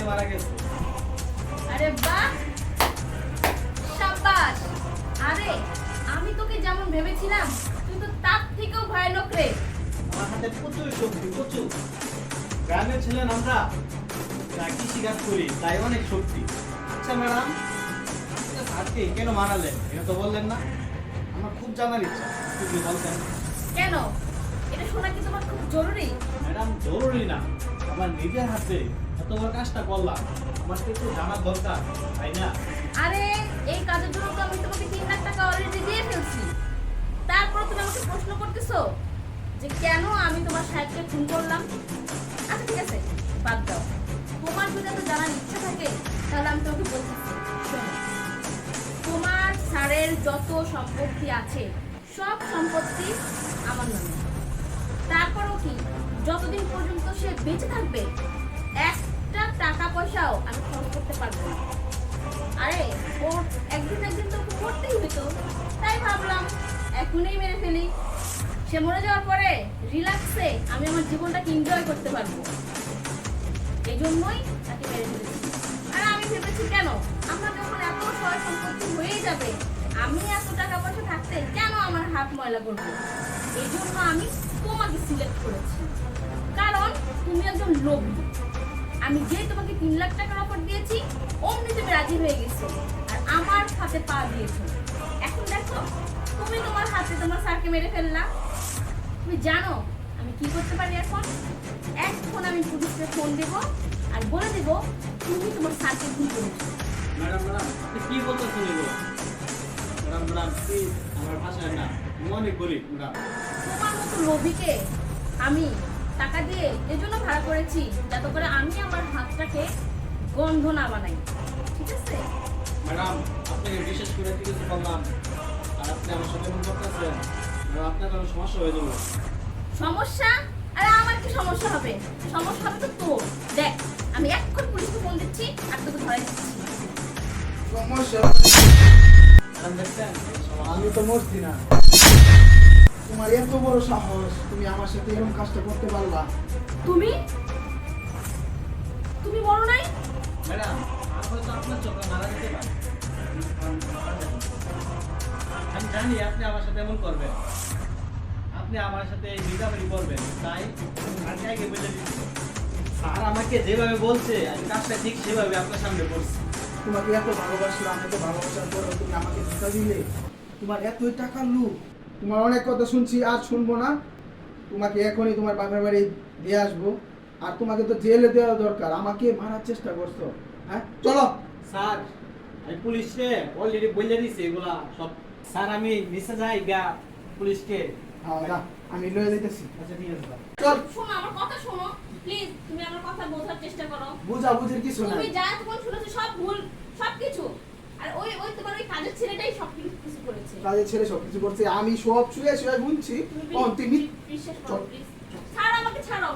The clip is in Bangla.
মারা গেছে। আরে বাহ, শাবাশ। আরে আমি তোকে যেমন ভেবেছিলাম তুই তো তার থেকেও ভয়ানক রে। আমার হাতে প্রচুর শক্তি, প্রচুর। গ্রামের ছিলেন আমরা, কৃষিকাজ করি, তাই অনেক শক্তি। আচ্ছা ম্যাডাম, আজকে কেন মারালেন এটা তো বললেন না? আমার খুব জানার ইচ্ছা, যদি বলতেন। কেন, এটা শোনা কি তোমার খুব জরুরি? ম্যাডাম জরুরি না, আমার নিজের হাতে এত বড় কাজটা করলাম, আমার তো একটু জানার দরকার, তাই না? আরে এই কাজের জন্য তো আমি তোমাকে 3 লাখ টাকা অলরেডি দিয়ে ফেলছি। তারপর তুমি আমাকে প্রশ্ন করতেছো যে কেন আমি তোমার সাহেবকে খুন করলাম। আচ্ছা ঠিক আছে, বাদ দাও। তোমার যদি এত জানার ইচ্ছা থাকে তাহলে আমি তোমাকে বলতেছি, শোনো। তোমার স্যারের যত সম্পত্তি আছে সব সম্পত্তি আমার নামে। তারপরও কি, যতদিন পর্যন্ত সে বেঁচে থাকবে একটা টাকা পয়সাও আমি খরচ করতে পারবো না। আরে ওর একদিন একদিন তো করতেই হইতো, তাই ভাবলাম এখনই মেরে ফেলি। সে মরে যাওয়ার পরে রিল্যাক্সে আমি আমার জীবনটাকে এনজয় করতে পারবো। এই জন্যই তাকে মেরে ফেলেছি। আর আমি ভেবেছি কেন, আমার যখন এত সয় সম্পত্তি হয়ে যাবে, আমি এত টাকা পয়সা থাকতে কেন আমার হাত ময়লা করবো। এই জন্য আমি তোমাকে সিলেক্ট করেছি, কারণ তুমি একজন লোভী। আমি যে তোমাকে 3 লাখ টাকার অফার দিয়েছি অমনি তুমি রাজি হয়ে গেছো আর আমার হাতে পা দিয়েছো। এখন দেখো তুমি তোমার হাতে তোমার স্যারকে মেরে ফেললা। তুমি জানো আমি কি করতে পারি এখন? এখন আমি পুলিশকে ফোন দেব আর বলে দেব তুমি তোমার স্যারকে খুন করেছো। ম্যাডাম ম্যাডাম আপনি কি বলতেছেন এগুলো? ম্যাডাম ম্যাডাম প্লিজ, আমার ভাষায় না, আমি অনেক গরিব ম্যাডাম। তোমার মতো লোভীকে আমি টাকা দিয়ে এজন্য ভাড়া করেছি যাতে করে আমি আমার হাতটাকে গন্ধ না বানাই, ঠিক আছে? ম্যাডাম আপনাকে বিশেষ করে কিছু বললাম আর আপনি আমার সাথে এমন করতেছেন, ম্যাডাম আপনার কোনো সমস্যা হয়ে যাবে। সমস্যা? আরে আমার কি সমস্যা হবে? সমস্যা হবে তো তোর। দেখ আমি এখন পুলিশকে ফোন দিচ্ছি আর তোকে ধরে দিচ্ছি। সমস্যা ম্যাডাম দেখছেন আমি তো মরছি না। তোমার এত বড় সাহস, তুমি আমার সাথে এরকম কাজটা করতে পারলা? তুমি তুমি বড় নাই? ম্যাডাম আসলে তো আপনার চোখে মারা যেতে পারে। আমি জানি আপনি আমার সাথে এমন করবেন, আপনি আমার সাথে মিটামিটি করবেন, তাই আমি আগে বলে দিচ্ছি। স্যার আমাকে যেভাবে বলছে আমি কাজটা ঠিক সেভাবে আপনার সামনে করছি। তোমাকে এত ভালোবাসলাম, এত ভালোবাসার পরেও তুমি আমাকে ধোঁকা দিলে। তোমার এতই টাকার লোভ। তোমার অনেক কথা শুনছি, আর শুনবো না। তোমাকে এখনই তোমার বাপের বাড়ি দিয়ে আসবো। আর তোমাকে তো জেলে দেওয়া দরকার, আমাকে মারার চেষ্টা করছো। হ্যাঁ চলো। স্যার আমি পুলিশে অলরেডি বলে দিছি এগুলা সব। স্যার আমি নিচে যাই গা পুলিশকে। হ্যাঁ না, আমি লয়ে যেতেছি। আচ্ছা ঠিক আছে স্যার। চল। শোনো আমার কথা শোনো প্লিজ, তুমি আমার কথা বোঝার চেষ্টা করো। বুঝা বুঝির কিছু নাই। তুমি যা তোমার শুনেছো সব ভুল, সবকিছু। আর ওই ওই তোমার ওই কাজের ছেলেটাই সব কিছু করেছে। কাজের ছেলে সবকিছু করছে, আমি সব শুয়ে শুয়ে শুনছি। তুমি তুমি বিশ্বাস করো চল। প্লিজ। ছাড়ো আমাকে, ছাড়ো।